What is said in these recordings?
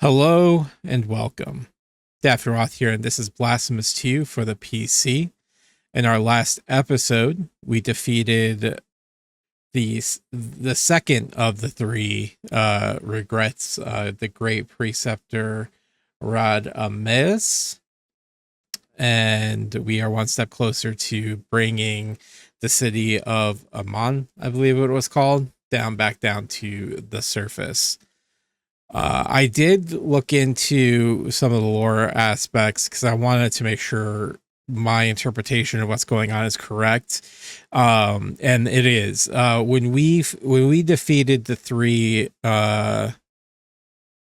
Hello and welcome. Daphneroth here, and this is Blasphemous 2 for the PC. In our last episode, we defeated the second of the three regrets, the Great Preceptor Radamez, and we are one step closer to bringing the city of Amon, I believe it was called, back down to the surface. I did look into some of the lore aspects because I wanted to make sure my interpretation of what's going on is correct. And it is. When we defeated the three, I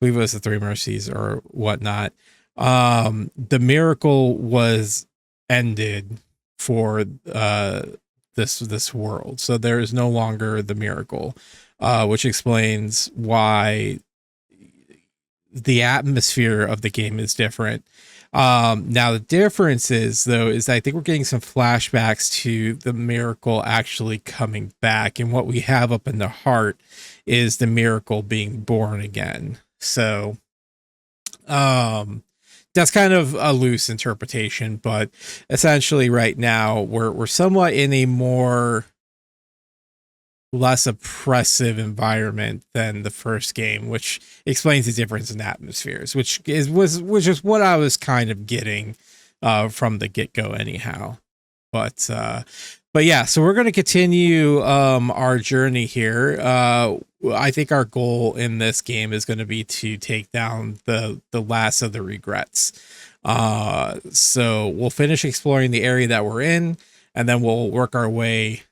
believe it was the three mercies or whatnot, the miracle was ended for this world. So there is no longer the miracle, which explains why the atmosphere of the game is different. Now the difference is I think we're getting some flashbacks to the miracle actually coming back, and what we have up in the heart is the miracle being born again. So that's kind of a loose interpretation, but essentially right now we're somewhat in a less oppressive environment than the first game, which explains the difference in atmospheres, which is what I was kind of getting from the get-go anyhow. But yeah, so we're going to continue our journey here. I think our goal in this game is going to be to take down the last of the regrets. So we'll finish exploring the area that we're in, and then we'll work our way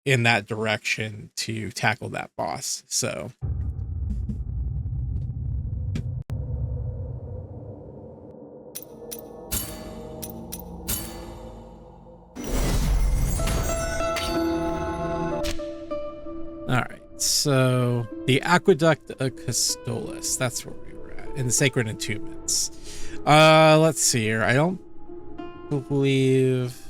in that direction to tackle that boss. So all right, so the Aqueduct of Custolis, that's where we were at, in the Sacred Entombments. Let's see here. I don't believe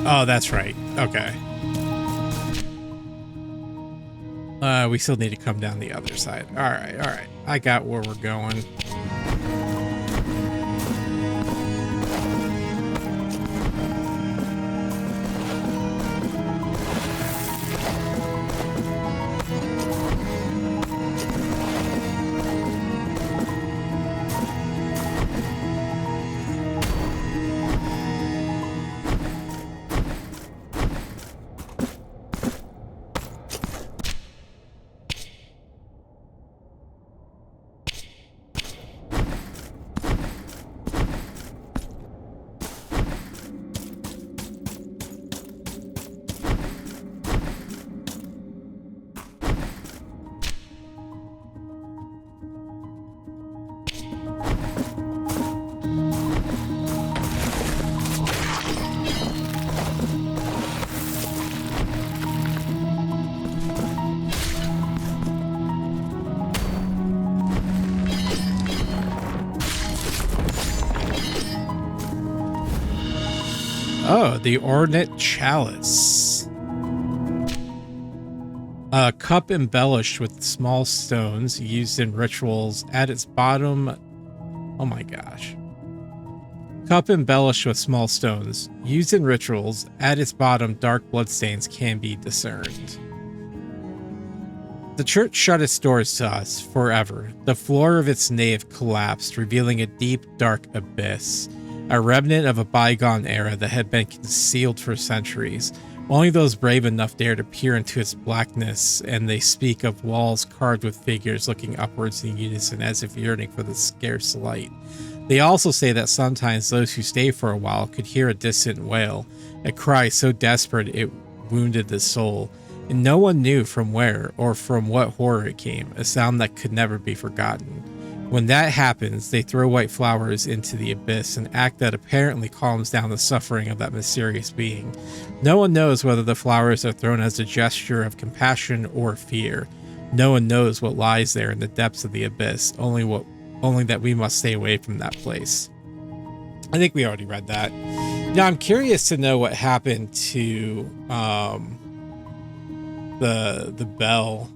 oh, that's right. Okay. We still need to come down the other side. All right. I got where we're going. Oh, the ornate chalice. A cup embellished with small stones used in rituals. At its bottom... Oh my gosh. Cup embellished with small stones. Used in rituals. At its bottom, dark bloodstains can be discerned. The church shut its doors to us forever. The floor of its nave collapsed, revealing a deep, dark abyss. A remnant of a bygone era that had been concealed for centuries. Only those brave enough dare to peer into its blackness, and they speak of walls carved with figures looking upwards in unison as if yearning for the scarce light. They also say that sometimes those who stay for a while could hear a distant wail, a cry so desperate it wounded the soul, and no one knew from where or from what horror it came, a sound that could never be forgotten. When that happens, they throw white flowers into the abyss, an act that apparently calms down the suffering of that mysterious being. No one knows whether the flowers are thrown as a gesture of compassion or fear. No one knows what lies there in the depths of the abyss, only that we must stay away from that place. I think we already read that. Now I'm curious to know what happened to the bell.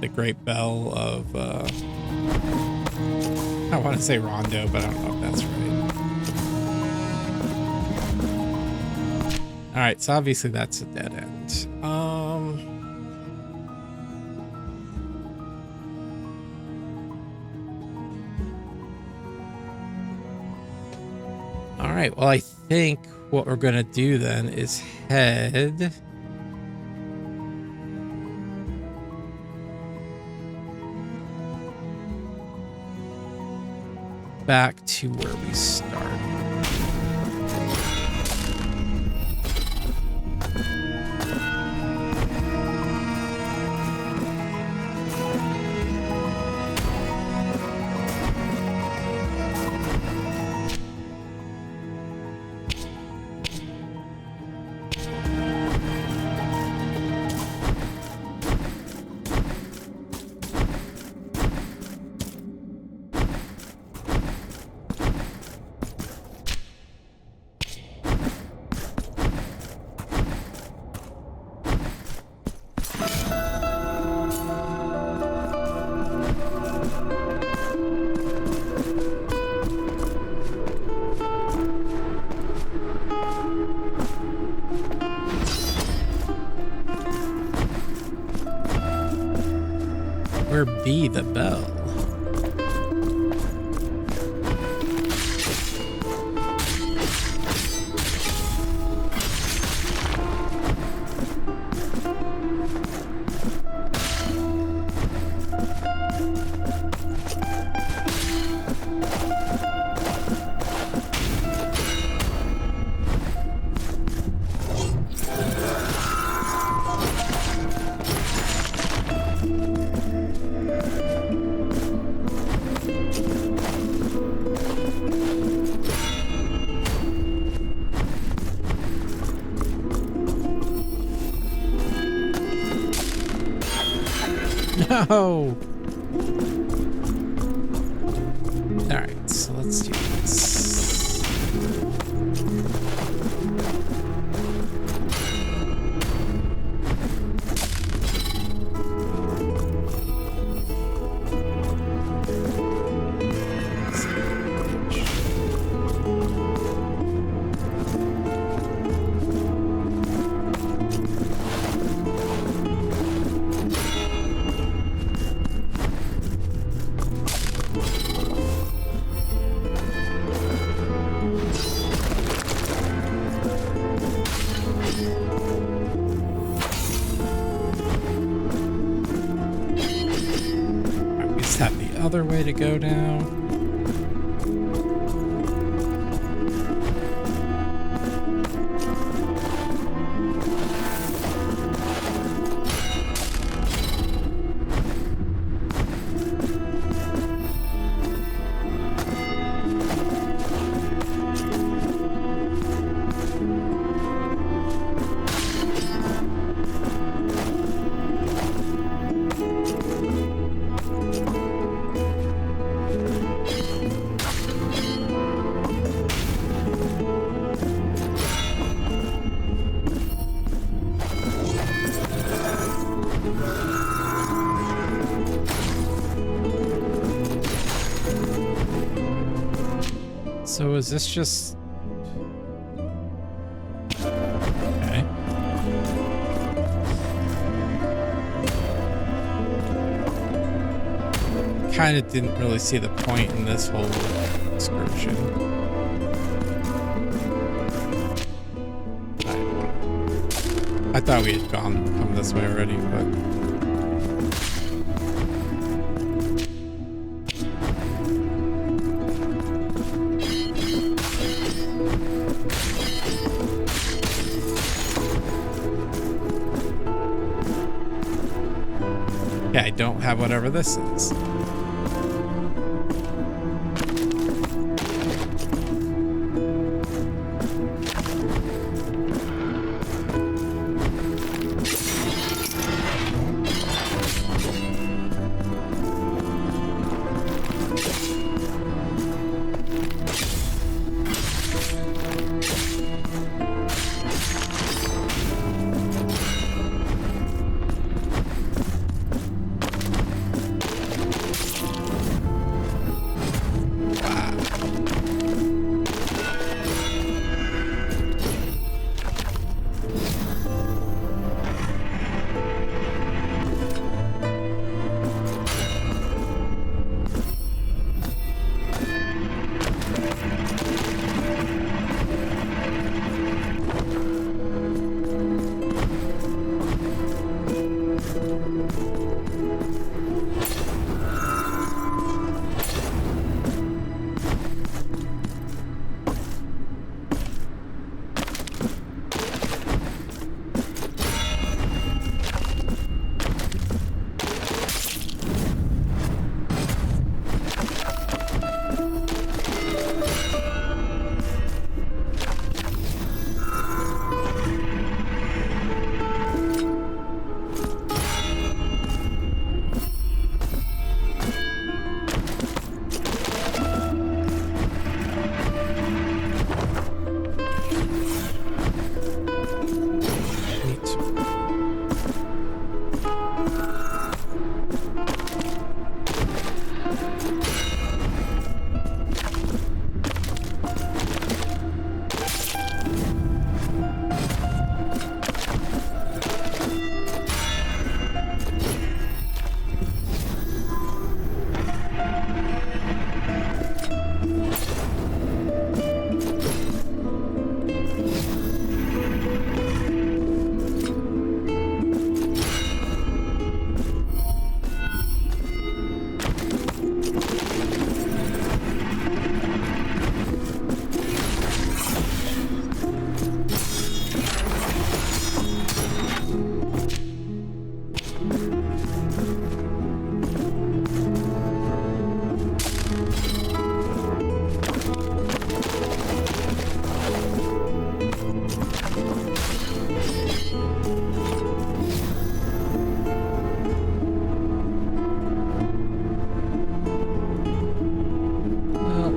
The great bell of I want to say Rondo, but I don't know if that's right. All right, so obviously that's a dead end. All right, well, I think what we're gonna do then is head back to where we started. Where be the bell? No! Alright, so let's do this. Other way to go now. So is this just... Okay. Kind of didn't really see the point in this whole excursion. I thought we had come this way already, but... Yeah, I don't have whatever this is.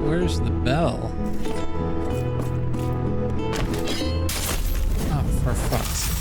Where's the bell? Oh, for fuck's sake.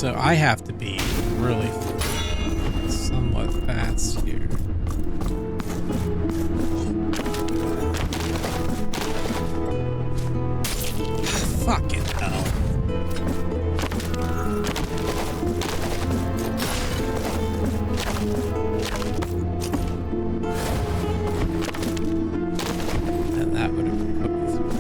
So I have to be really somewhat fast here. Fucking hell. And that would have put me through.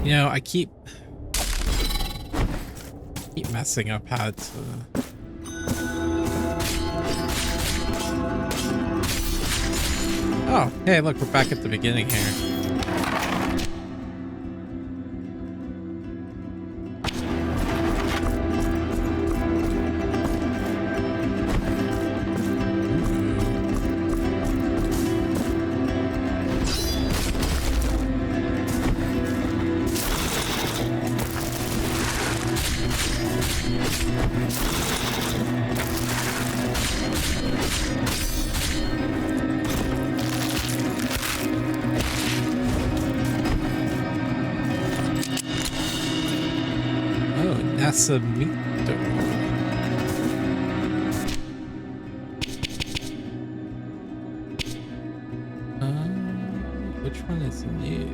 You know, I keep messing up how to... Oh, hey, look, we're back at the beginning here. That's a meat door. Which one is new?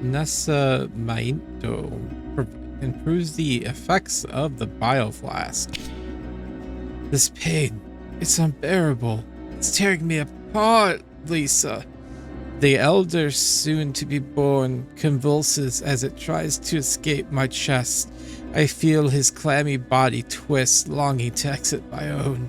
Nessa Mainto improves the effects of the bioflask. This pain, it's unbearable. It's tearing me apart, Lisa. The elder soon to be born convulses as it tries to escape my chest. I feel his clammy body twist, longing to exit my own.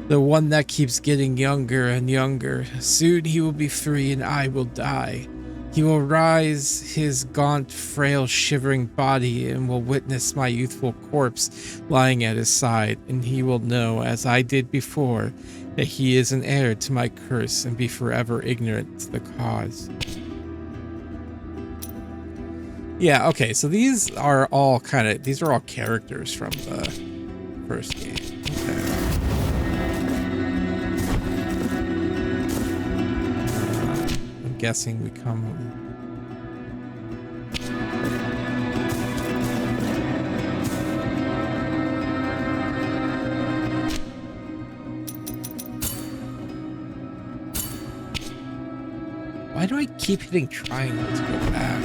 The one that keeps getting younger and younger. Soon he will be free and I will die. He will rise his gaunt, frail, shivering body and will witness my youthful corpse lying at his side, and he will know, as I did before, that he is an heir to my curse and be forever ignorant to the cause. Yeah, okay, so these are all characters from the first game. Okay. I'm guessing we come... Why do I keep hitting triangle to go back?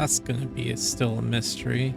that's gonna be still a mystery.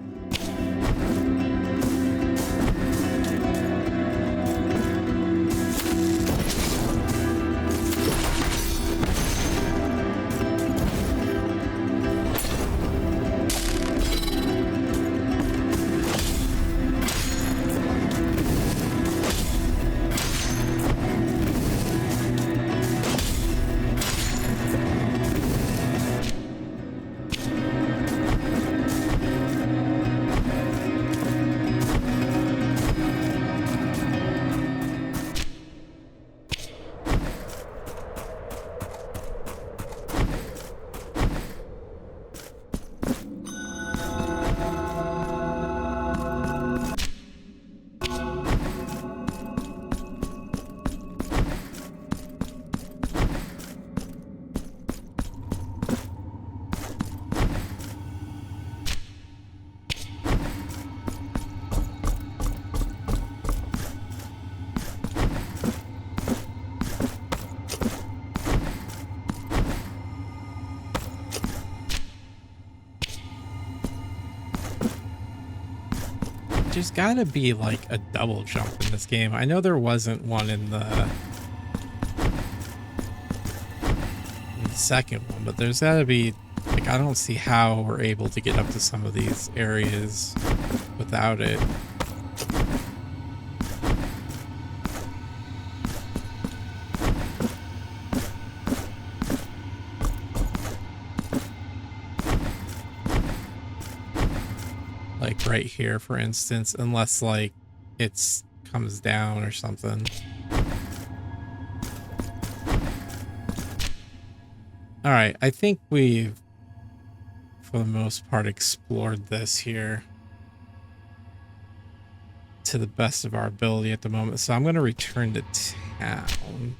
There's gotta be like a double jump in this game. I know there wasn't one in the second one, but there's gotta be, like, I don't see how we're able to get up to some of these areas without it. Like right here, for instance, unless like it's comes down or something. All right, I think we've, for the most part, explored this here to the best of our ability at the moment. So I'm going to return to town.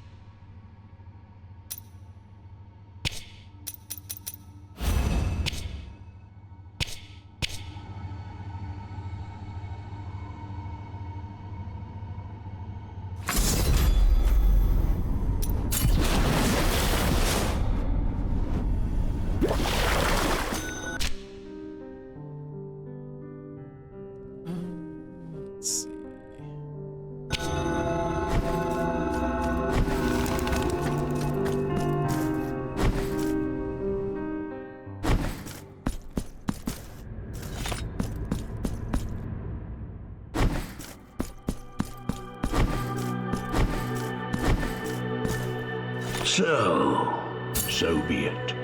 So be it.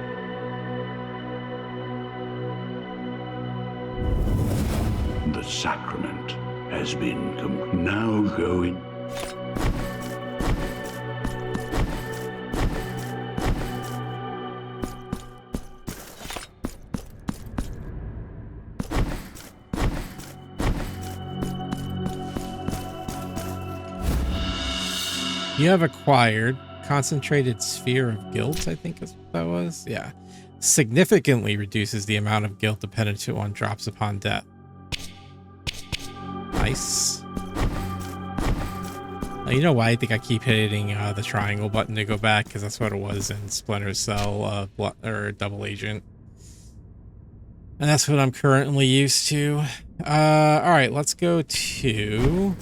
The sacrament has been now going. You have acquired concentrated sphere of guilt, I think is what that was. Yeah. Significantly reduces the amount of guilt the Penitent One drops upon death. Nice. You know why I think I keep hitting the triangle button to go back? Because that's what it was in Splinter Cell or Double Agent. And that's what I'm currently used to. Alright, let's go to...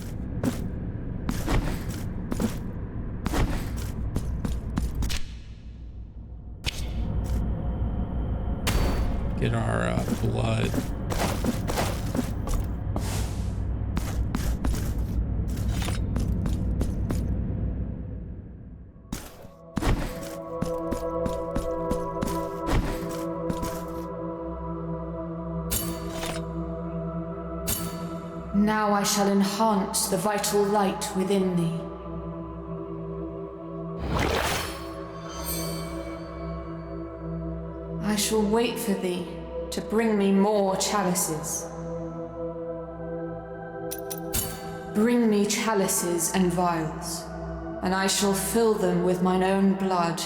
get our blood. Now I shall enhance the vital light within thee. I shall wait for thee to bring me more chalices. Bring me chalices and vials, and I shall fill them with mine own blood.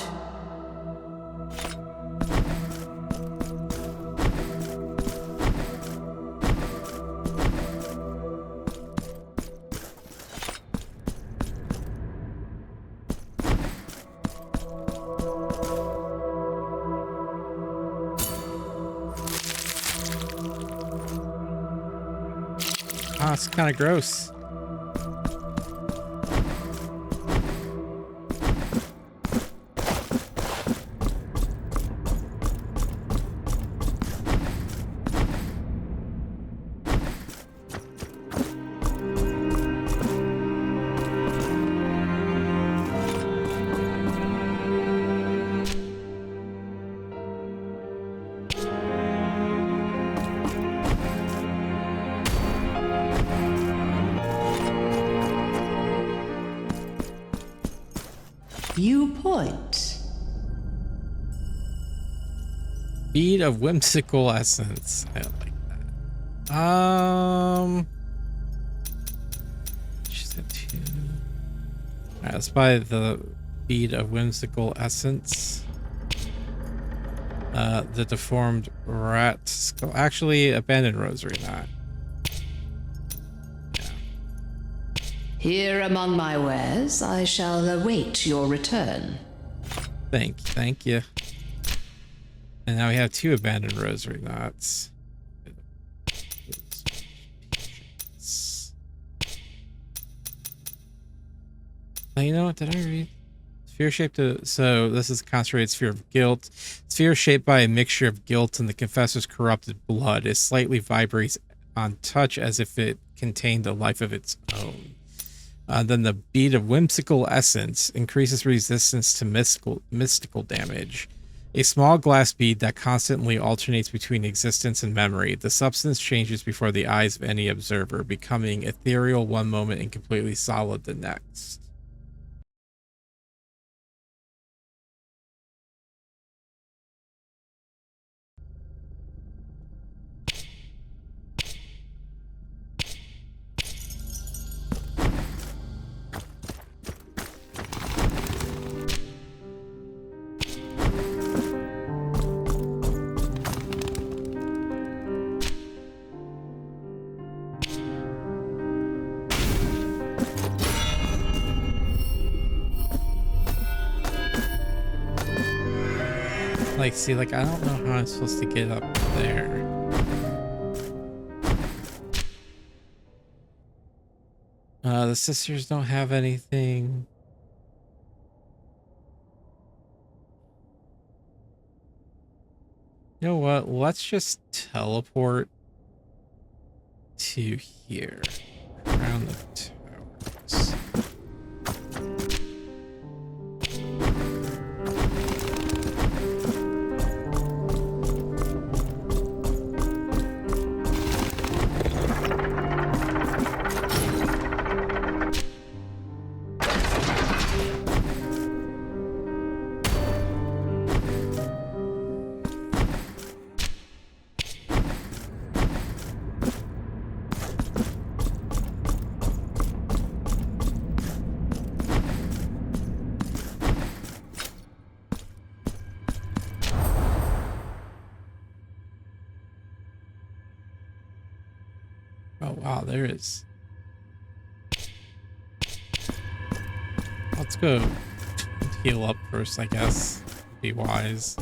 Ah, it's kind of gross. Viewpoint. Bead of whimsical essence. I don't like that. She said two. Alright, let's buy the bead of whimsical essence. The deformed rat skull. Actually, abandoned rosary knot. Here among my wares, I shall await your return. Thank you. And now we have 2 abandoned rosary knots. Oh, you know what? Did I read? Sphere shaped. So this is a concentrated sphere of guilt. Sphere shaped by a mixture of guilt and the confessor's corrupted blood. It slightly vibrates on touch as if it contained a life of its own. Then the bead of whimsical essence increases resistance to mystical damage. A small glass bead that constantly alternates between existence and memory. The substance changes before the eyes of any observer, becoming ethereal one moment and completely solid the next. Like, see, like, I don't know how I'm supposed to get up there. The sisters don't have anything. You know what? Let's just teleport to here. Around the towers. Oh wow, there is. Let's go heal up first, I guess. Be wise.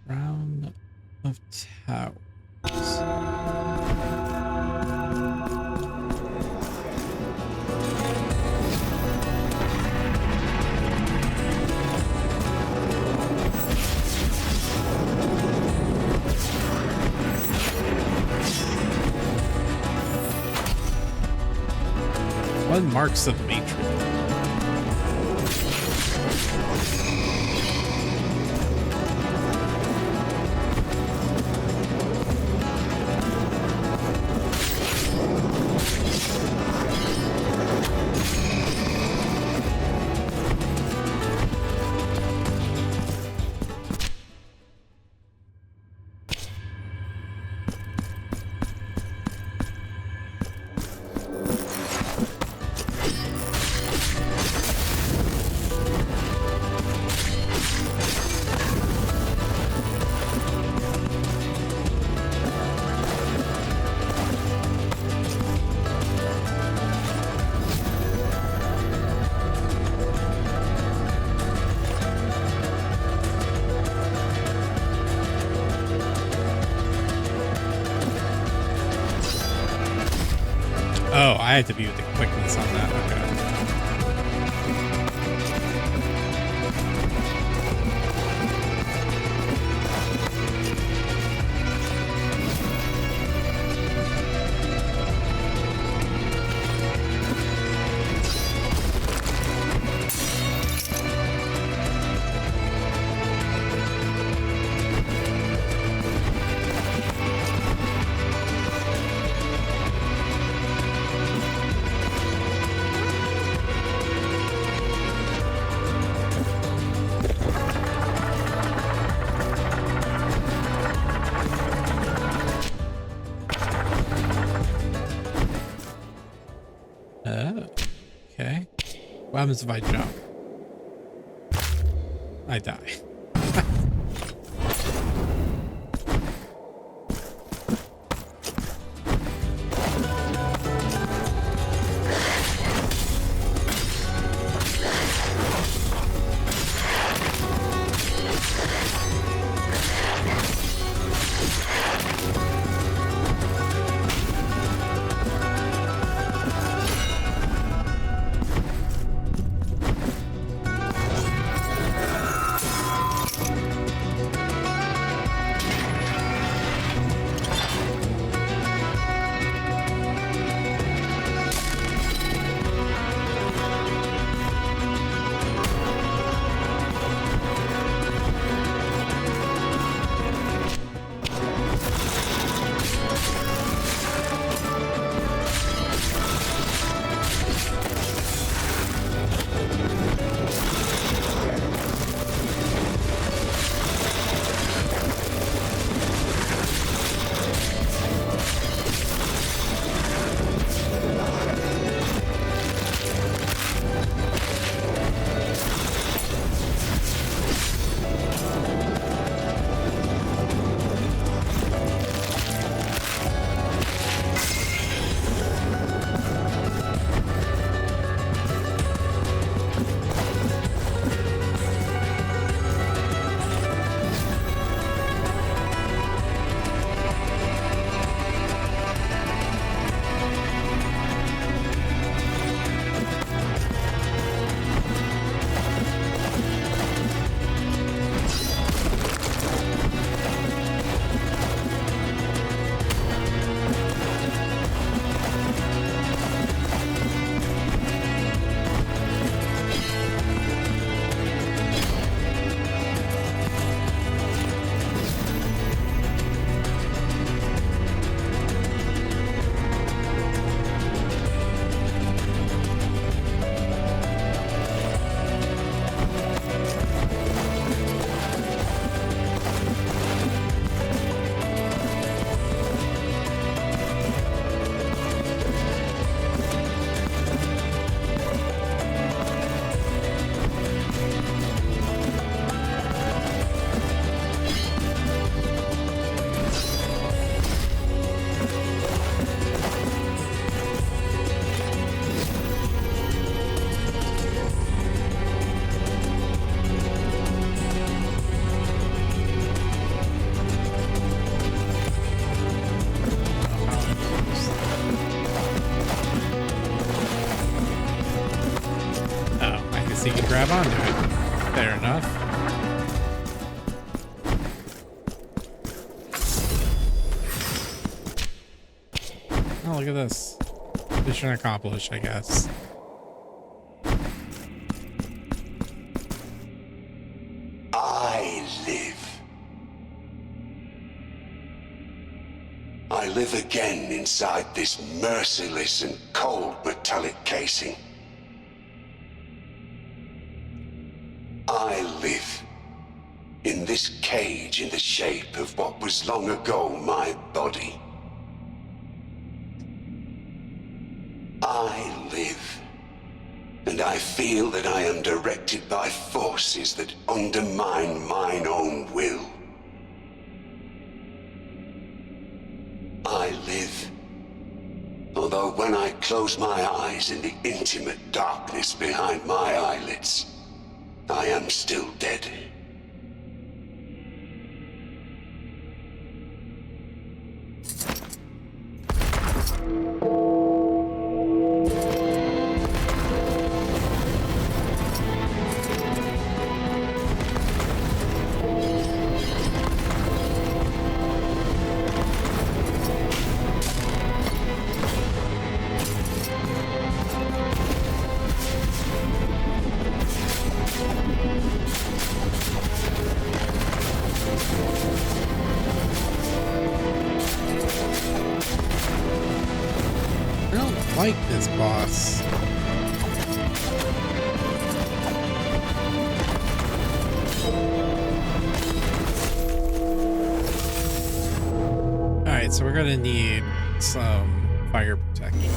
Round of towers. What marks of matrix? I had to be with the quickness on that. Okay. Oh, okay. What happens if I jump? I die. You can grab onto it. Fair enough. Oh, look at this. Mission accomplished, I guess. I live. I live again inside this merciless and cold metallic casing. I live in this cage in the shape of what was long ago my body. I live, and I feel that I am directed by forces that undermine mine own will. I live, although when I close my eyes in the intimate darkness behind my eyelids, I am still dead. like this boss. Alright, so we're gonna need some fire protection.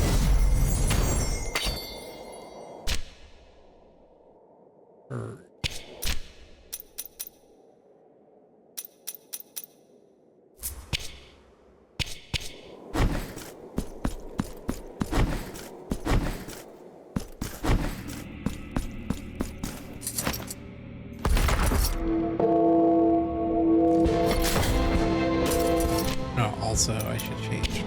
Also, I should change.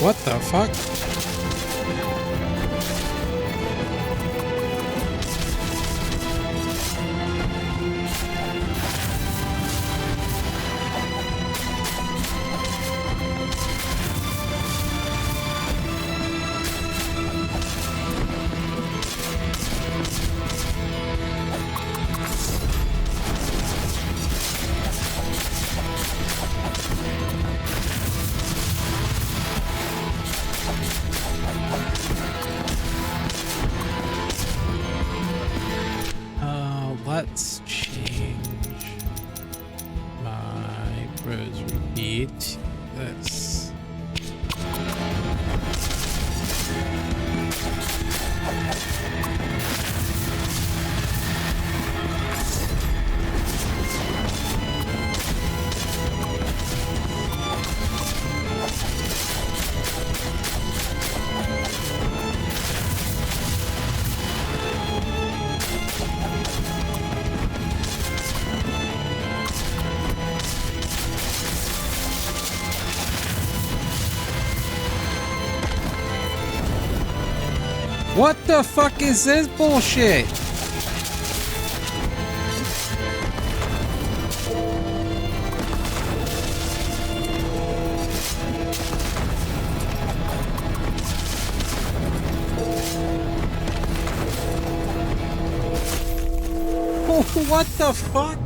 What the fuck? Let's change my rosary bead to this. What the fuck is this bullshit? What the fuck?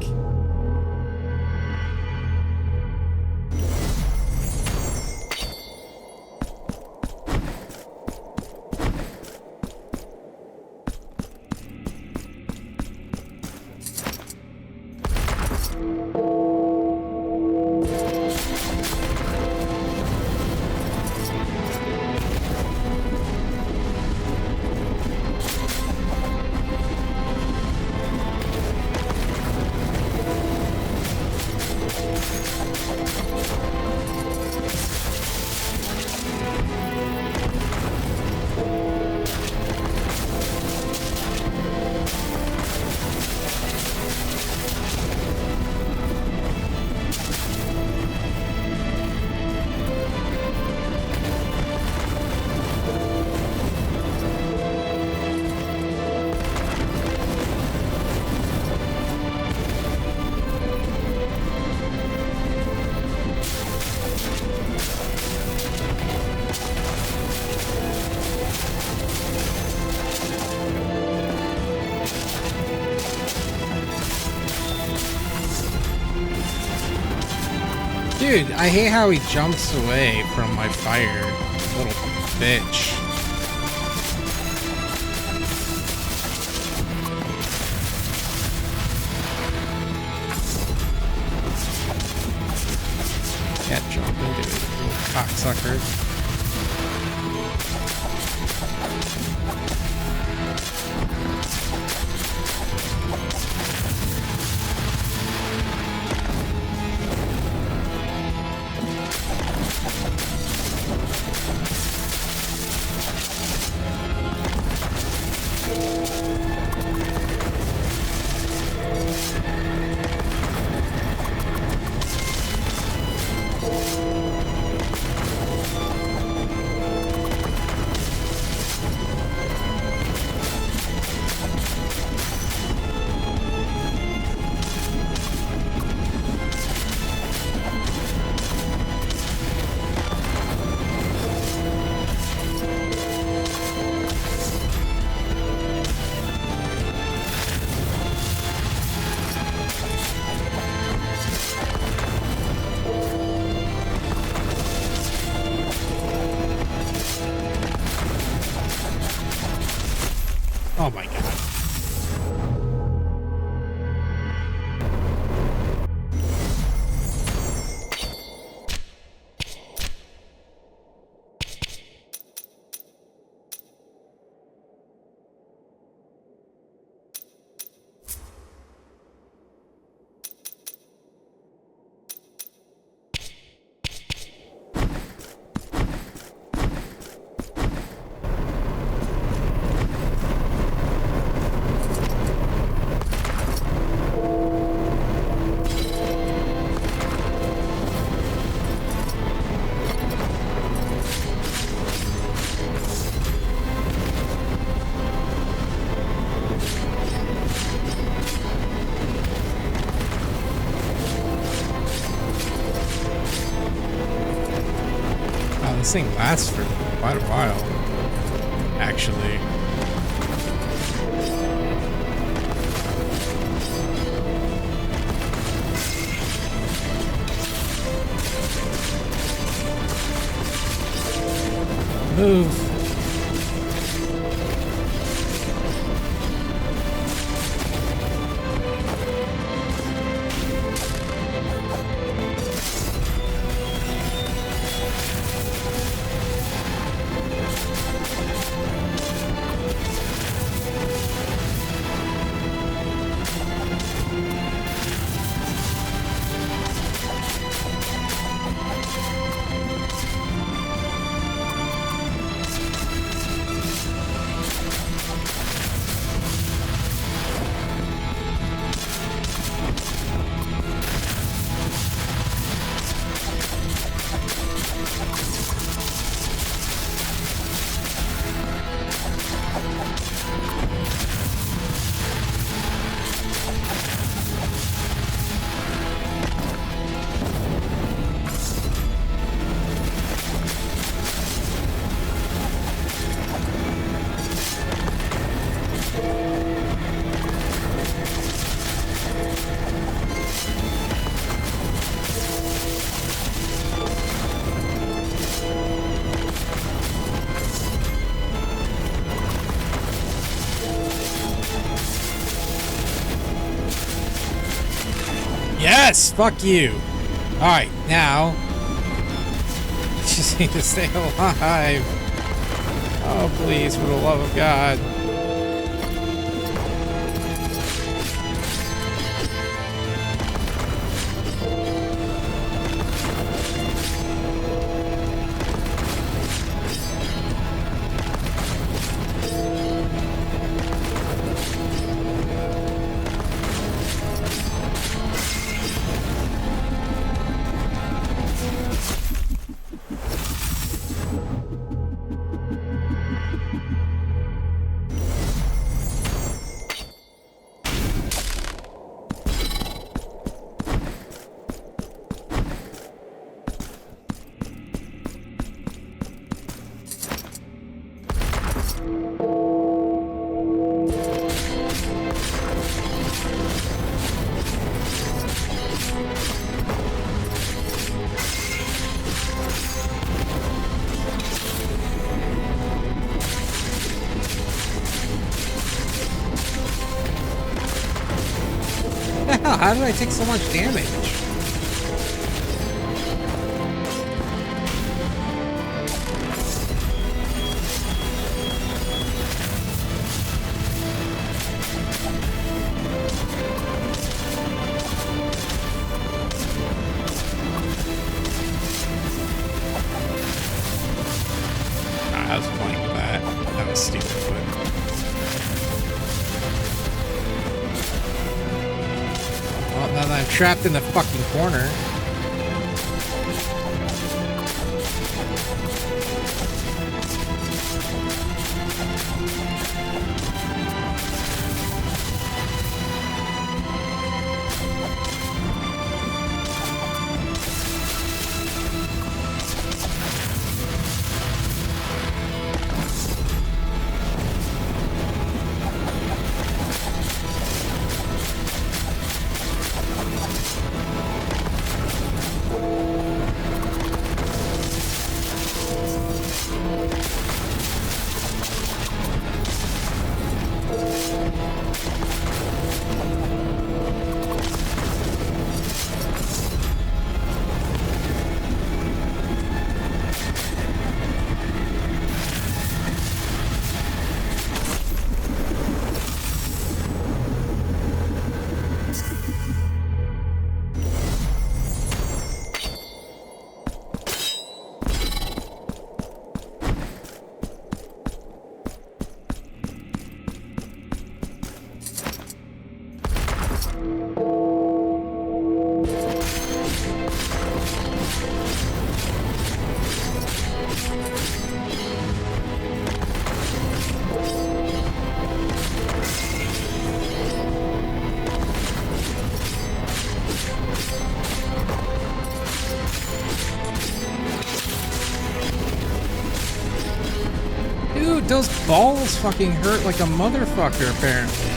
Dude, I hate how he jumps away from my fire. Little bitch. Yeah, jump into it, little cocksucker. This thing lasts for quite a while, actually. Move. Yes, fuck you. All right, now just need to stay alive. Oh, please, for the love of God. How did I take so much damage? I was playing with that. That was stupid, but... Well, now that I'm trapped in the fucking corner. Those balls fucking hurt like a motherfucker, apparently.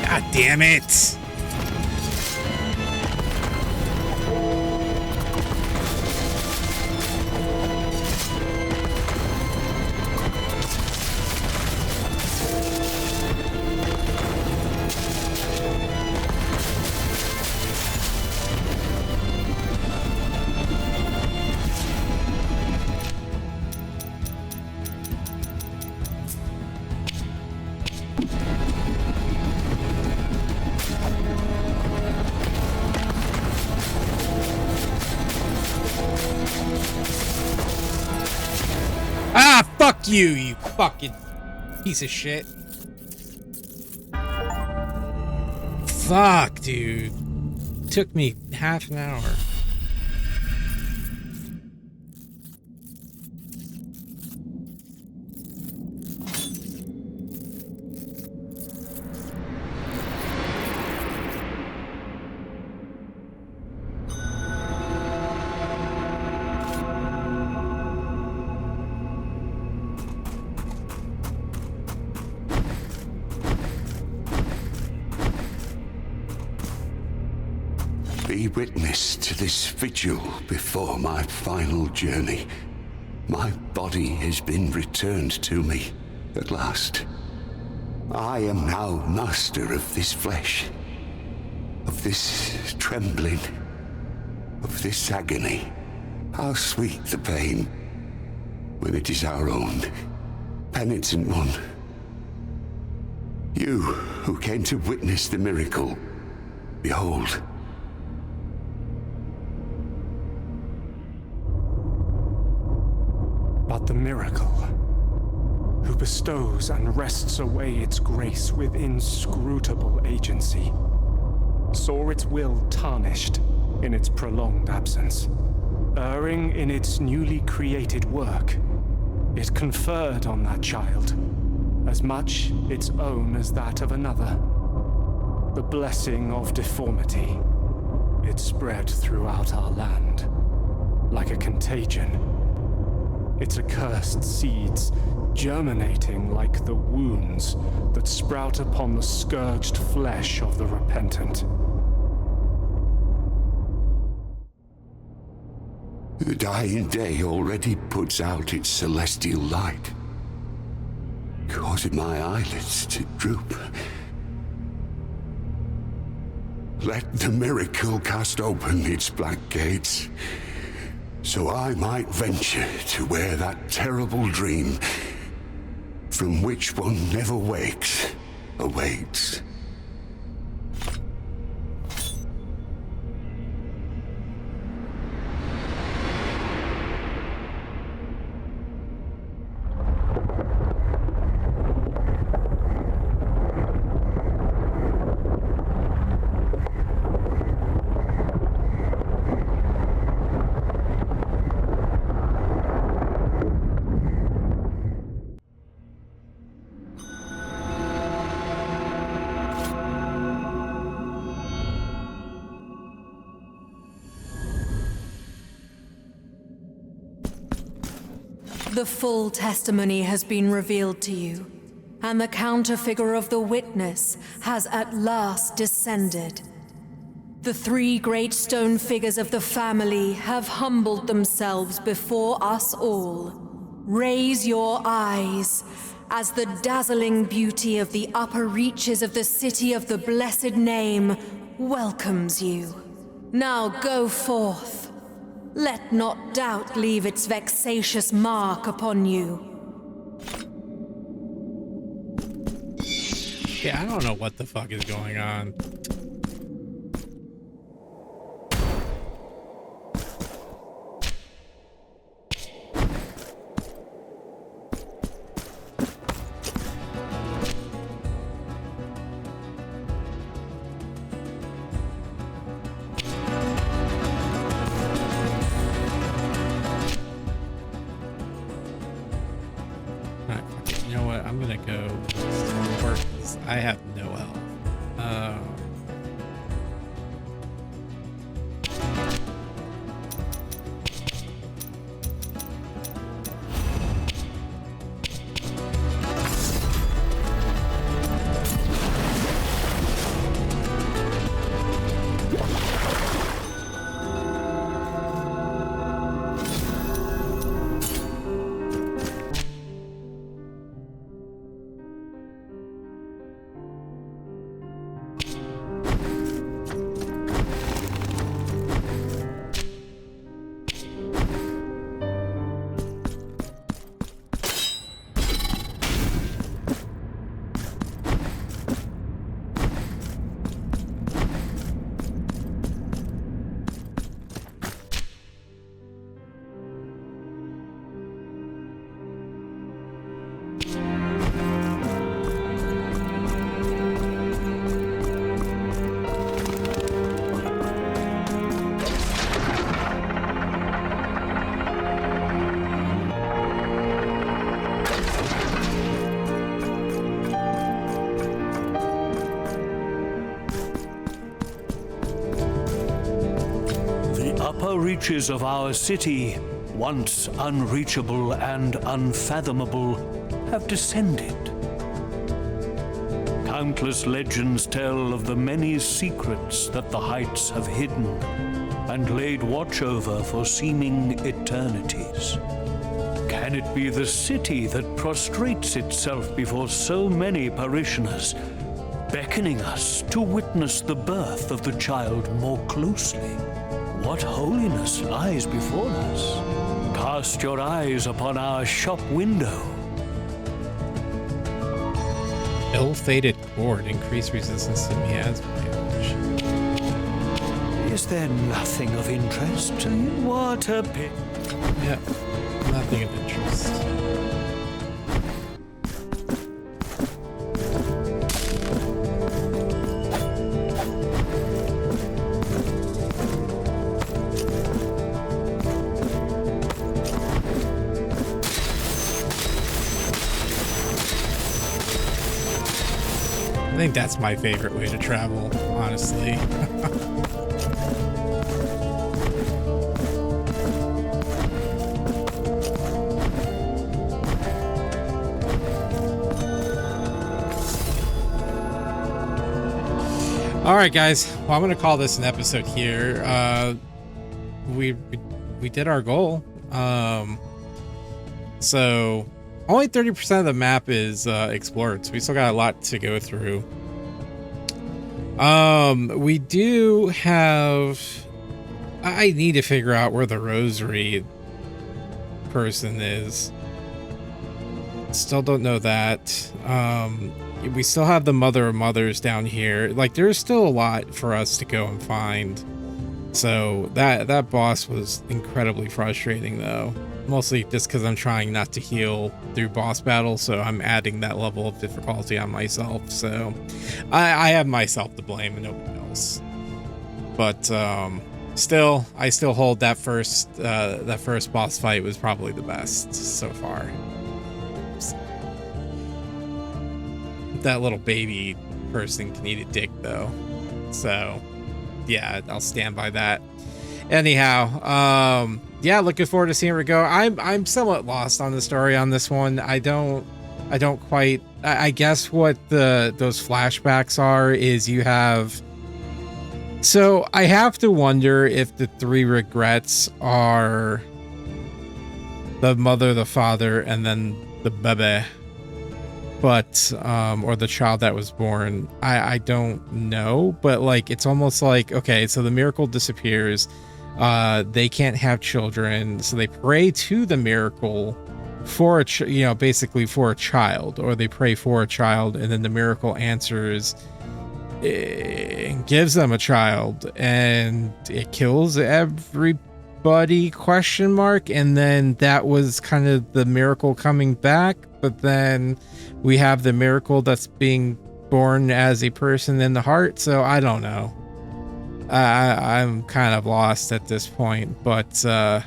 God damn it! Ah, fuck you, you fucking piece of shit. Fuck, dude. Took me half an hour. Be witness to this vigil before my final journey. My body has been returned to me at last. I am now master of this flesh, of this trembling, of this agony. How sweet the pain when it is our own. Penitent One, you who came to witness the miracle, behold. But the miracle, who bestows and wrests away its grace with inscrutable agency, saw its will tarnished in its prolonged absence. Erring in its newly created work, it conferred on that child as much its own as that of another. The blessing of deformity. It spread throughout our land like a contagion. Its accursed seeds germinating like the wounds that sprout upon the scourged flesh of the repentant. The dying day already puts out its celestial light, causing my eyelids to droop. Let the miracle cast open its black gates, so I might venture to where that terrible dream, from which one never wakes, awaits. The full testimony has been revealed to you, and the counterfigure of the witness has at last descended. The three great stone figures of the family have humbled themselves before us all. Raise your eyes as the dazzling beauty of the upper reaches of the city of the blessed name welcomes you. Now go forth. Let not doubt leave its vexatious mark upon you. Yeah, I don't know what the fuck is going on. I'm gonna go work because I have no health. Reaches of our city, once unreachable and unfathomable, have descended. Countless legends tell of the many secrets that the heights have hidden and laid watch over for seeming eternities. Can it be the city that prostrates itself before so many parishioners, beckoning us to witness the birth of the child more closely? What holiness lies before us? Cast your eyes upon our shop window. Ill-fated cord, increased resistance to miasma damage. Is there nothing of interest? What a pit. Yeah, nothing of interest. I think that's my favorite way to travel, honestly. All right, guys. Well, I'm gonna call this an episode here. We did our goal. So only 30% of the map is explored, so we still got a lot to go through. We do have... I need to figure out where the rosary person is. Still don't know that. We still have the Mother of Mothers down here. Like, there's still a lot for us to go and find. So that boss was incredibly frustrating, though. Mostly just because I'm trying not to heal through boss battles, so I'm adding that level of difficulty on myself. So I have myself to blame and nobody else. But still, I still hold that first boss fight was probably the best so far. That little baby person can eat a dick, though. So yeah, I'll stand by that. Anyhow, yeah, looking forward to seeing where it go. I'm somewhat lost on the story on this one. I don't quite. I guess what those flashbacks are is you have. So I have to wonder if the three regrets are the mother, the father, and then the bebe, but or the child that was born. I don't know, but like it's almost like, okay, so the miracle disappears. They can't have children, so they pray to the miracle for basically for a child, or they pray for a child, and then the miracle answers and gives them a child, and it kills everybody, question mark. And then that was kind of the miracle coming back, but then we have the miracle that's being born as a person in the heart. So I don't know. I'm kind of lost at this point, but I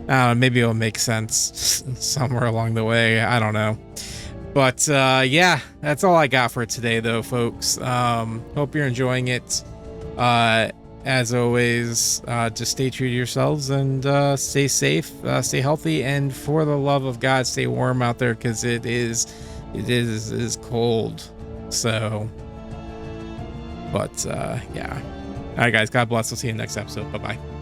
don't know, maybe it'll make sense somewhere along the way. I don't know. But yeah, that's all I got for today, though, folks. Hope you're enjoying it. As always, just stay true to yourselves and stay safe, stay healthy, and for the love of God, stay warm out there, because it is cold. So, but yeah. All right, guys. God bless. We'll see you in the next episode. Bye-bye.